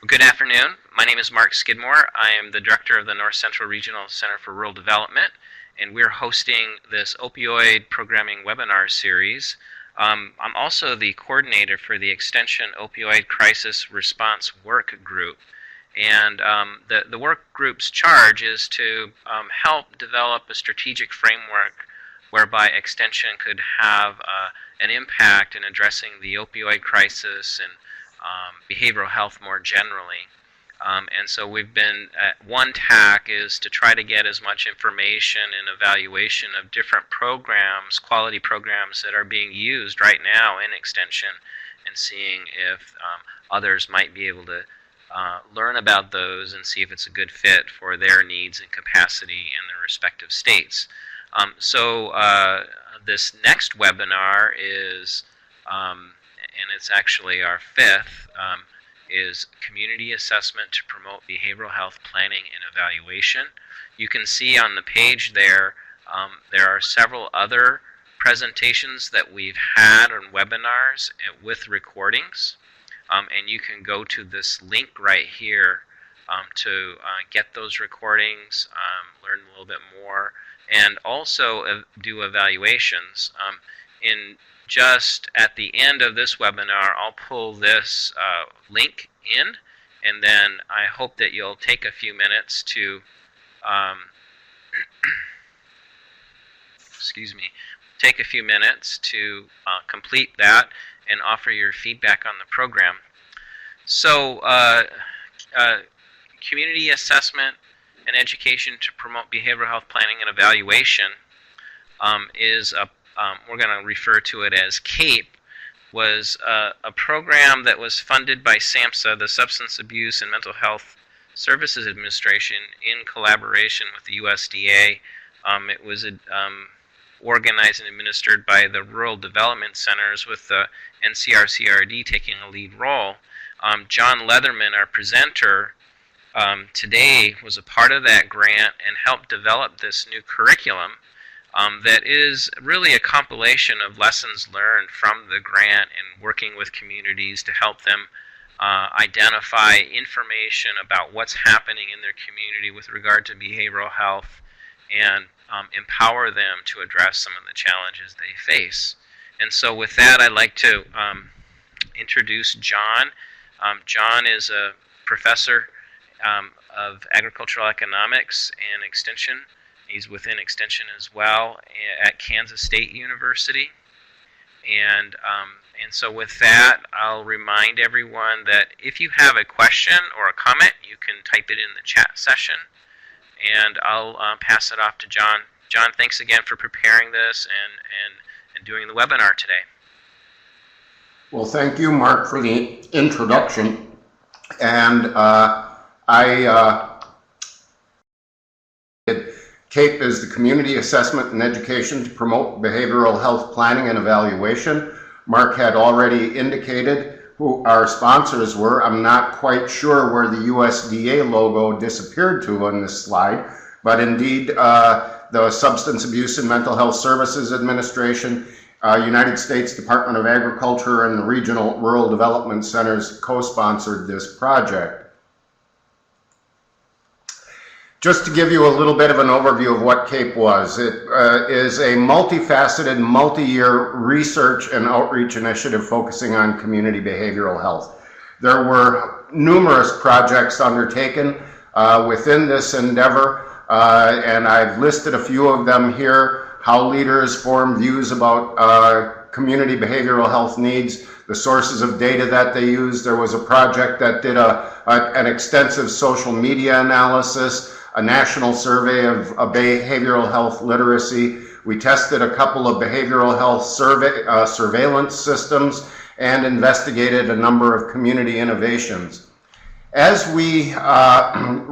Good afternoon. My name is Mark Skidmore. I am the director of the North Central Regional Center for Rural Development, and we're hosting this opioid programming webinar series. I'm also the coordinator for the Extension Opioid Crisis Response Work Group. And the work group's charge is to help develop a strategic framework whereby Extension could have an impact in addressing the opioid crisis and behavioral health more generally. And so we've been, one tack is to try to get as much information and evaluation of different programs, quality programs that are being used right now in Extension, and seeing if others might be able to learn about those and see if it's a good fit for their needs and capacity in their respective states. This next webinar is, and it's actually our fifth, is Community Assessment to Promote Behavioral Health Planning and Evaluation. You can see on the page there, there are several other presentations that we've had on webinars with recordings. And you can go to this link right here to get those recordings, learn a little bit more, and also do evaluations. Just at the end of this webinar, I'll pull this link in, and then I hope that you'll take a few minutes to take a few minutes to complete that and offer your feedback on the program. So, community assessment and education to promote behavioral health planning and evaluation is a we're going to refer to it as CAPE, was a program that was funded by SAMHSA, the Substance Abuse and Mental Health Services Administration, in collaboration with the USDA. It was organized and administered by the Rural Development Centers, with the NCRCRD taking a lead role. John Leatherman, our presenter today, was a part of that grant and helped develop this new curriculum that is really a compilation of lessons learned from the grant and working with communities to help them identify information about what's happening in their community with regard to behavioral health and empower them to address some of the challenges they face. And so with that, I'd like to introduce John. John is a professor of agricultural economics and extension. He's within Extension as well at Kansas State University. And so with that, I'll remind everyone that if you have a question or a comment, you can type it in the chat session, and I'll pass it off to John. John, thanks again for preparing this and doing the webinar today. Well, thank you, Mark, for the introduction. And CAPE is the Community Assessment and Education to Promote Behavioral Health Planning and Evaluation. Mark had already indicated who our sponsors were. I'm not quite sure where the USDA logo disappeared to on this slide, but indeed the Substance Abuse and Mental Health Services Administration, United States Department of Agriculture, and the Regional Rural Development Centers co-sponsored this project. Just to give you a little bit of an overview of what CAPE was, it is a multifaceted, multi-year research and outreach initiative focusing on community behavioral health. There were numerous projects undertaken within this endeavor, and I've listed a few of them here: how leaders form views about community behavioral health needs, the sources of data that they use. There was a project that did an extensive social media analysis, a national survey of behavioral health literacy. We tested a couple of behavioral health surveillance systems and investigated a number of community innovations. As we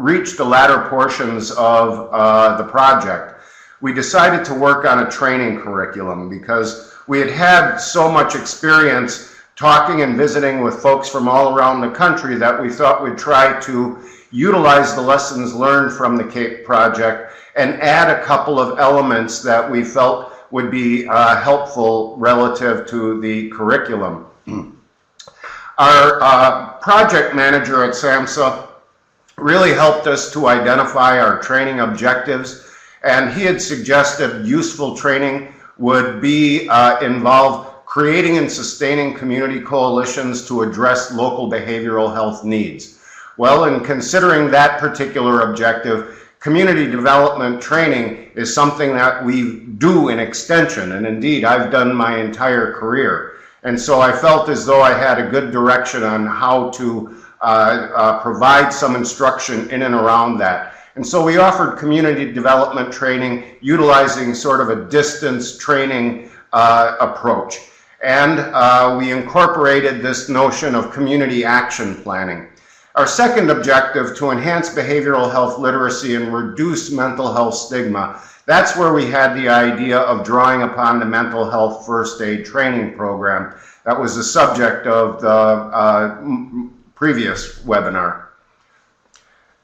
reached the latter portions of the project, we decided to work on a training curriculum because we had had so much experience talking and visiting with folks from all around the country that we thought we'd try to utilize the lessons learned from the CAPE project and add a couple of elements that we felt would be helpful relative to the curriculum. Our project manager at SAMHSA really helped us to identify our training objectives, and he had suggested useful training would be involve creating and sustaining community coalitions to address local behavioral health needs. Well, in considering that particular objective, community development training is something that we do in extension, and indeed I've done my entire career. And so I felt as though I had a good direction on how to provide some instruction in and around that. And so we offered community development training utilizing sort of a distance training approach. And we incorporated this notion of community action planning. Our second objective, to enhance behavioral health literacy and reduce mental health stigma, that's where we had the idea of drawing upon the mental health first aid training program. That was the subject of the previous webinar.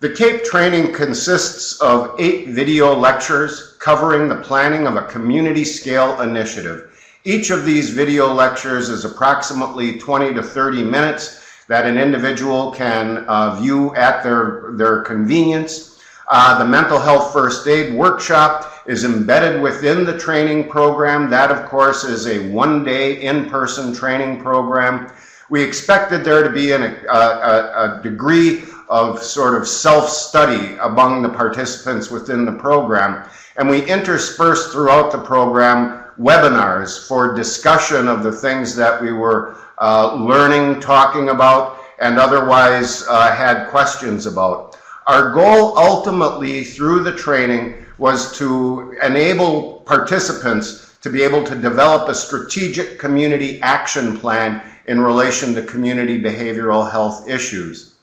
The CAPE training consists of 8 video lectures covering the planning of a community scale initiative. Each of these video lectures is approximately 20 to 30 minutes that an individual can view at their convenience. The mental health first aid workshop is embedded within the training program. That, of course, is a one-day in-person training program. We expected there to be a degree of sort of self-study among the participants within the program, and we interspersed throughout the program webinars for discussion of the things that we were learning, talking about, and otherwise had questions about. Our goal ultimately through the training was to enable participants to be able to develop a strategic community action plan in relation to community behavioral health issues.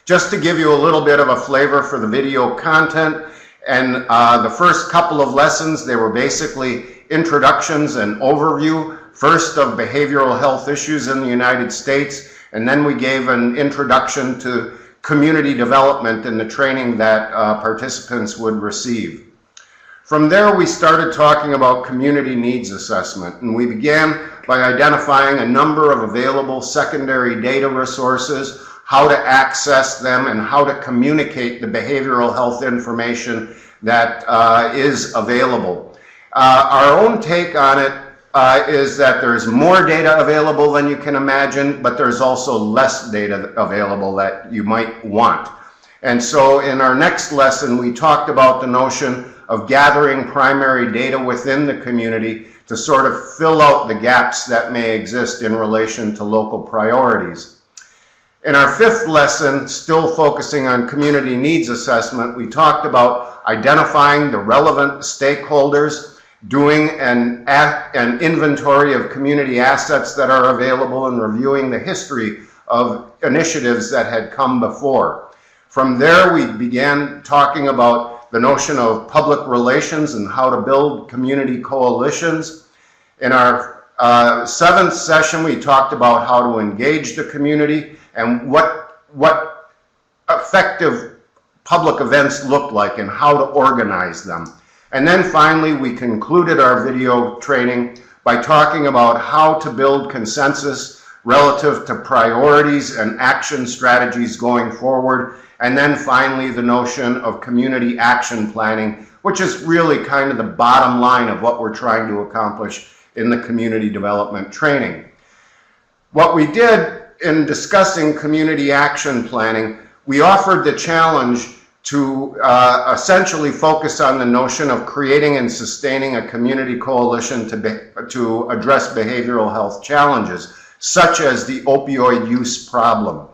Just to give you a little bit of a flavor for the video content, and the first couple of lessons, they were basically introductions and overview, first of behavioral health issues in the United States, and then we gave an introduction to community development in the training that participants would receive. From there, we started talking about community needs assessment, and we began by identifying a number of available secondary data resources, how to access them, and how to communicate the behavioral health information that is available. Our own take on it is that there's more data available than you can imagine, but there's also less data available that you might want. And so in our next lesson, we talked about the notion of gathering primary data within the community to sort of fill out the gaps that may exist in relation to local priorities. In our fifth lesson, still focusing on community needs assessment, we talked about identifying the relevant stakeholders, doing an inventory of community assets that are available, and reviewing the history of initiatives that had come before. From there, we began talking about the notion of public relations and how to build community coalitions. In our seventh session, we talked about how to engage the community and what effective public events look like and how to organize them. And then finally, we concluded our video training by talking about how to build consensus relative to priorities and action strategies going forward. And then finally, the notion of community action planning, which is really kind of the bottom line of what we're trying to accomplish in the community development training. What we did in discussing community action planning, we offered the challenge to essentially focus on the notion of creating and sustaining a community coalition to address behavioral health challenges, such as the opioid use problem.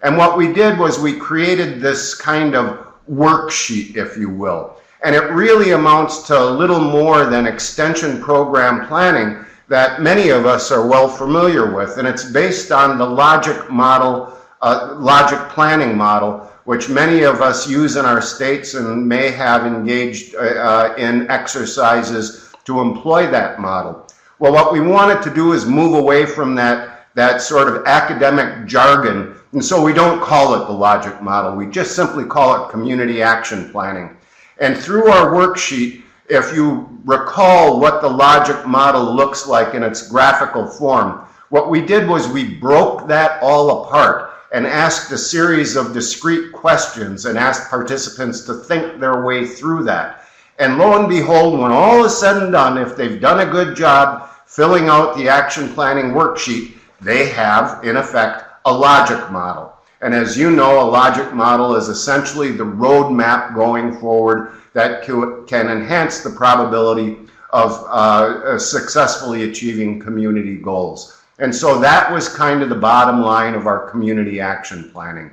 And what we did was we created this kind of worksheet, if you will. And it really amounts to a little more than extension program planning that many of us are well familiar with. And it's based on the logic model, logic planning model, which many of us use in our states and may have engaged in exercises to employ that model. Well, what we wanted to do is move away from that sort of academic jargon, and so we don't call it the logic model. We just simply call it community action planning. And through our worksheet, if you recall what the logic model looks like in its graphical form, What we did was we broke that all apart and asked a series of discrete questions and asked participants to think their way through that. And lo and behold, when all is said and done, if they've done a good job filling out the action planning worksheet, they have, in effect, a logic model. And as you know, a logic model is essentially the roadmap going forward that can enhance the probability of successfully achieving community goals. And so that was kind of the bottom line of our community action planning.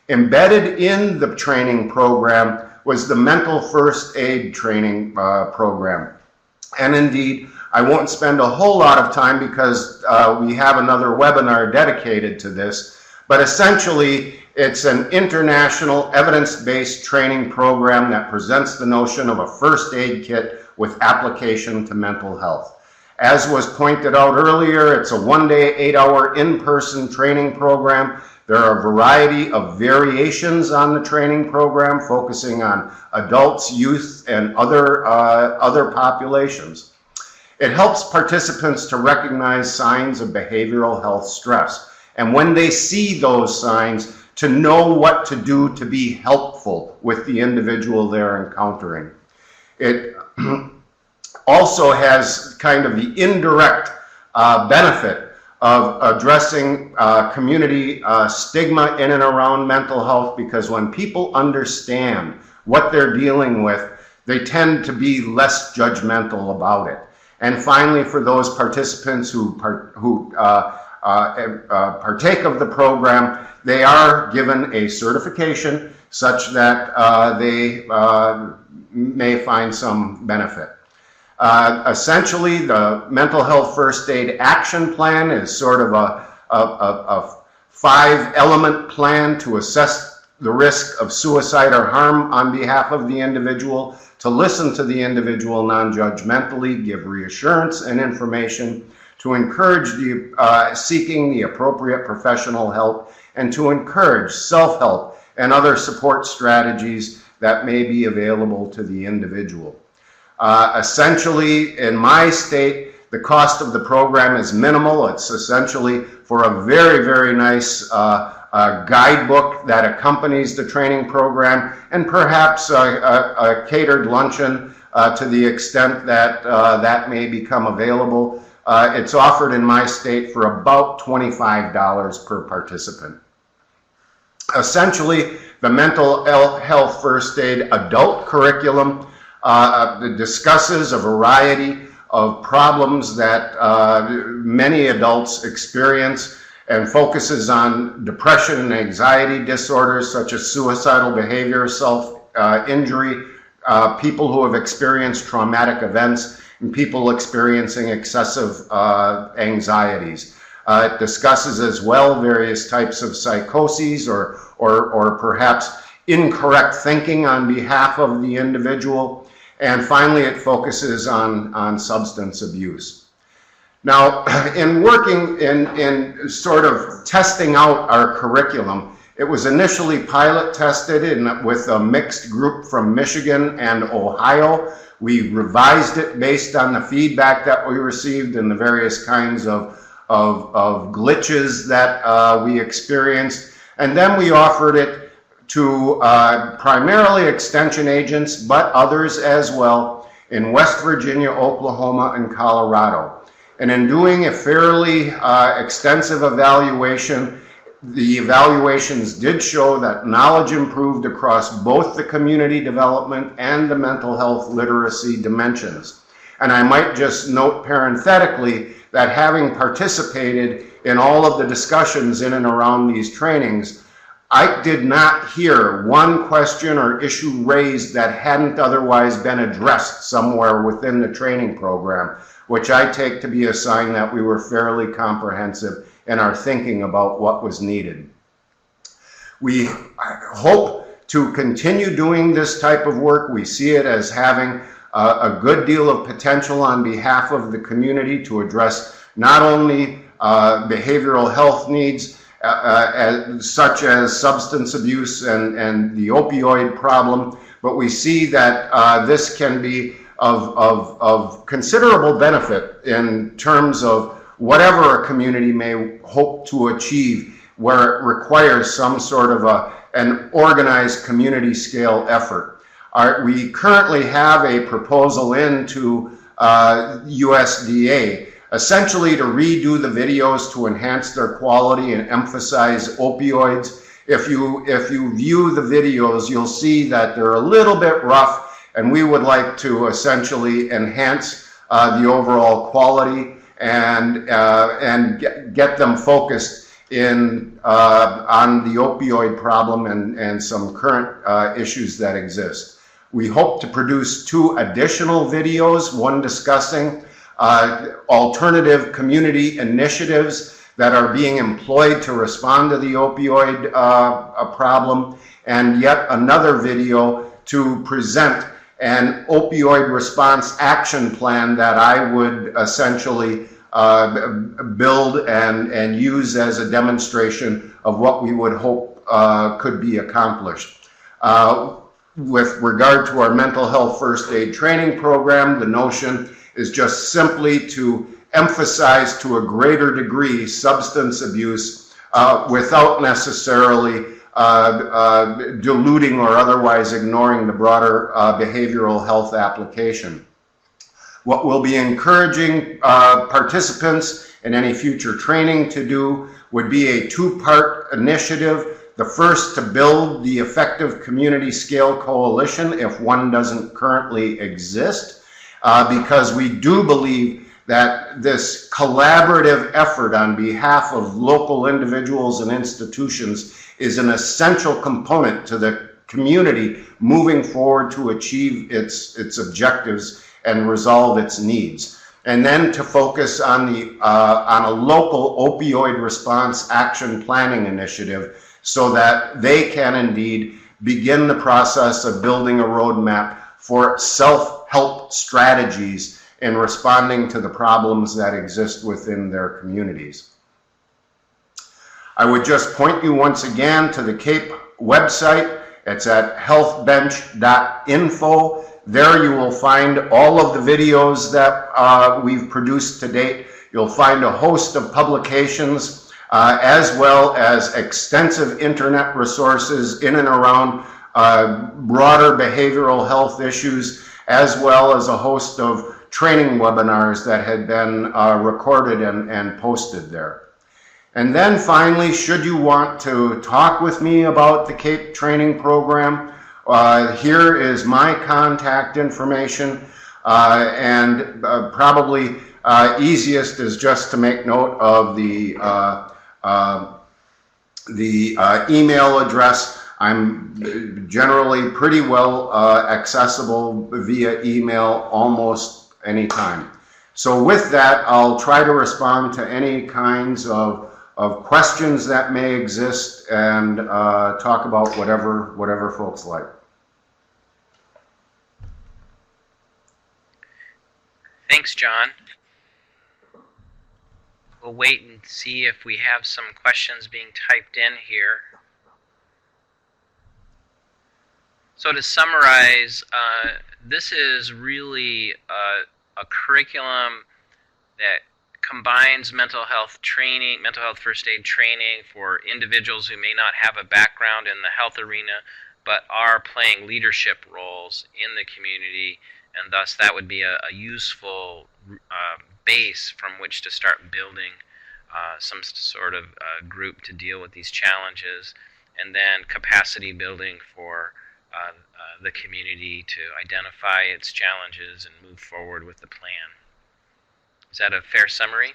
Embedded in the training program was the mental first aid training program. And indeed, I won't spend a whole lot of time because we have another webinar dedicated to this, but essentially it's an international evidence-based training program that presents the notion of a first aid kit with application to mental health. As was pointed out earlier, it's a one-day, 8-hour in-person training program. There are a variety of variations on the training program, focusing on adults, youth, and other populations. It helps participants to recognize signs of behavioral health stress, and when they see those signs, to know what to do to be helpful with the individual they're encountering. It also has kind of the indirect benefit of addressing community stigma in and around mental health, because when people understand what they're dealing with, they tend to be less judgmental about it. And finally, for those participants who partake of the program, they are given a certification such that they may find some benefit. Essentially, the Mental Health First Aid Action Plan is sort of a 5-element plan to assess the risk of suicide or harm on behalf of the individual, to listen to the individual non-judgmentally, give reassurance and information, to encourage seeking the appropriate professional help, and to encourage self-help and other support strategies that may be available to the individual. Essentially, in my state, the cost of the program is minimal. It's essentially for a very, very nice guidebook that accompanies the training program, and perhaps a catered luncheon to the extent that that may become available. It's offered in my state for about $25 per participant. Essentially, the Mental Health First Aid adult curriculum discusses a variety of problems that many adults experience, and focuses on depression and anxiety disorders such as suicidal behavior, self-injury, people who have experienced traumatic events, and people experiencing excessive anxieties. It discusses as well various types of psychoses or perhaps incorrect thinking on behalf of the individual. And finally, it focuses on substance abuse. Now, in working in sort of testing out our curriculum, it was initially pilot tested with a mixed group from Michigan and Ohio. We revised it based on the feedback that we received and the various kinds of glitches that we experienced. And then we offered it to primarily extension agents, but others as well, in West Virginia, Oklahoma, and Colorado. And in doing a fairly extensive evaluation, the evaluations did show that knowledge improved across both the community development and the mental health literacy dimensions. And I might just note parenthetically that having participated in all of the discussions in and around these trainings, I did not hear one question or issue raised that hadn't otherwise been addressed somewhere within the training program, which I take to be a sign that we were fairly comprehensive in our thinking about what was needed. We hope to continue doing this type of work. We see it as having a good deal of potential on behalf of the community to address not only behavioral health needs, such as substance abuse and the opioid problem, but we see that this can be of considerable benefit in terms of whatever a community may hope to achieve, where it requires some sort of an organized community scale effort. We currently have a proposal into USDA, essentially to redo the videos to enhance their quality and emphasize opioids. If you view the videos, you'll see that they're a little bit rough, and we would like to essentially enhance the overall quality and get them focused in on the opioid problem and some current issues that exist. We hope to produce 2 additional videos, one discussing alternative community initiatives that are being employed to respond to the opioid problem, and yet another video to present an opioid response action plan that I would essentially build and use as a demonstration of what we would hope could be accomplished. With regard to our mental health first aid training program, the notion is just simply to emphasize to a greater degree substance abuse without necessarily diluting or otherwise ignoring the broader behavioral health application. What we'll be encouraging participants in any future training to do would be a 2-part initiative. The first, to build the effective community scale coalition if one doesn't currently exist, because we do believe that this collaborative effort on behalf of local individuals and institutions is an essential component to the community moving forward to achieve its objectives and resolve its needs. And then to focus on a local opioid response action planning initiative so that they can indeed begin the process of building a roadmap for self-help strategies in responding to the problems that exist within their communities. I would just point you once again to the CAPE website. It's at healthbench.info. There you will find all of the videos that we've produced to date. You'll find a host of publications as well as extensive internet resources in and around broader behavioral health issues, as well as a host of training webinars that had been recorded and posted there. And then finally, should you want to talk with me about the CAPE training program, here is my contact information, and probably easiest is just to make note of the email address. I'm generally pretty well accessible via email almost anytime. So with that, I'll try to respond to any kinds of questions that may exist and talk about whatever folks like. Thanks, John. We'll wait and see if we have some questions being typed in here. So to summarize, this is really a curriculum that combines mental health training, mental health first aid training for individuals who may not have a background in the health arena, but are playing leadership roles in the community, and thus that would be a useful base from which to start building some sort of group to deal with these challenges, and then capacity building for the community to identify its challenges and move forward with the plan. Is that a fair summary?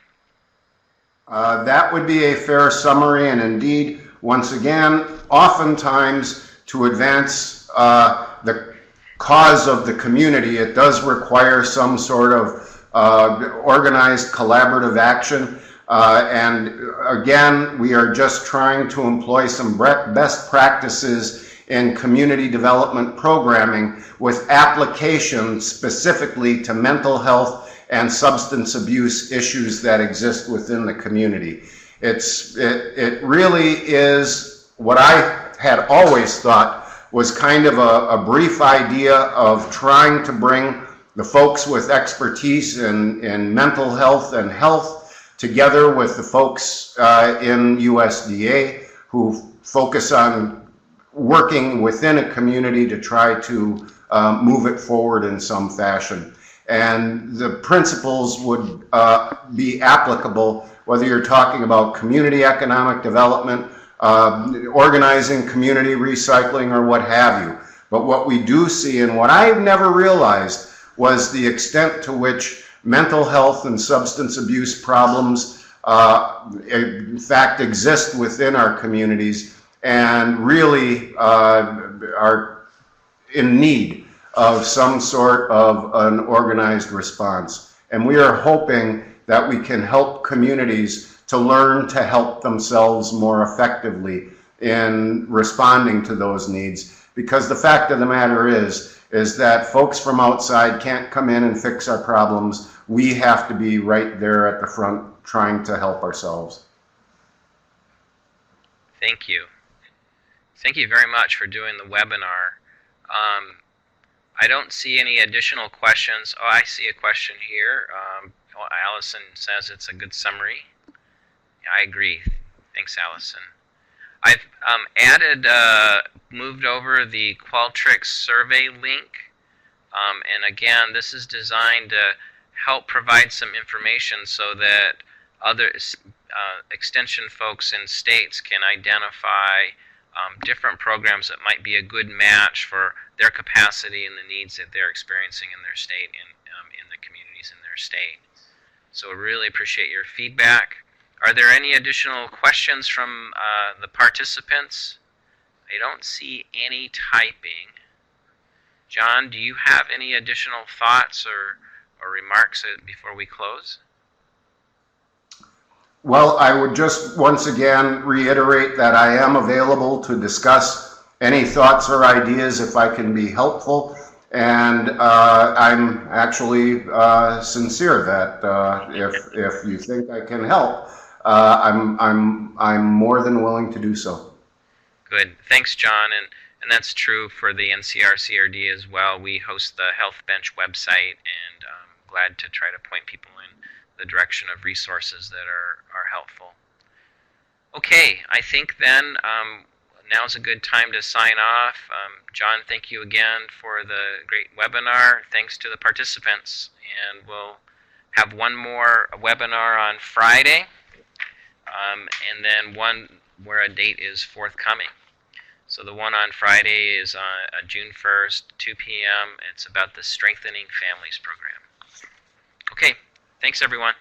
That would be a fair summary, and indeed, once again, oftentimes to advance the cause of the community, it does require some sort of organized collaborative action. And again, we are just trying to employ some best practices in community development programming with application specifically to mental health and substance abuse issues that exist within the community. It really is what I had always thought was kind of a brief idea of trying to bring the folks with expertise in mental health and health together with the folks in USDA who focus on working within a community to try to move it forward in some fashion. And the principles would be applicable whether you're talking about community economic development, organizing community recycling, or what have you. But what we do see, and what I've never realized, was the extent to which mental health and substance abuse problems in fact exist within our communities and really are in need of some sort of an organized response. And we are hoping that we can help communities to learn to help themselves more effectively in responding to those needs. Because the fact of the matter is that folks from outside can't come in and fix our problems. We have to be right there at the front trying to help ourselves. Thank you. Thank you very much for doing the webinar. I don't see any additional questions. Oh, I see a question here. Allison says it's a good summary. Yeah, I agree. Thanks, Allison. I've moved over the Qualtrics Survey link. And again, this is designed to help provide some information so that other extension folks in states can identify different programs that might be a good match for their capacity and the needs that they're experiencing in their state and in the communities in their state. So I really appreciate your feedback. Are there any additional questions from the participants? I don't see any typing. John, do you have any additional thoughts or remarks before we close? Well, I would just once again reiterate that I am available to discuss any thoughts or ideas if I can be helpful. And I'm actually sincere that if you think I can help, I'm more than willing to do so. Good. Thanks, John. And that's true for the NCR-CRD as well. We host the Health Bench website, and I'm glad to try to point people in the direction of resources that are helpful. Okay, I think then now's a good time to sign off. John, thank you again for the great webinar. Thanks to the participants. And we'll have one more webinar on Friday, and then one where a date is forthcoming. So the one on Friday is on June 1st, 2 p.m. It's about the Strengthening Families program. Okay, thanks everyone.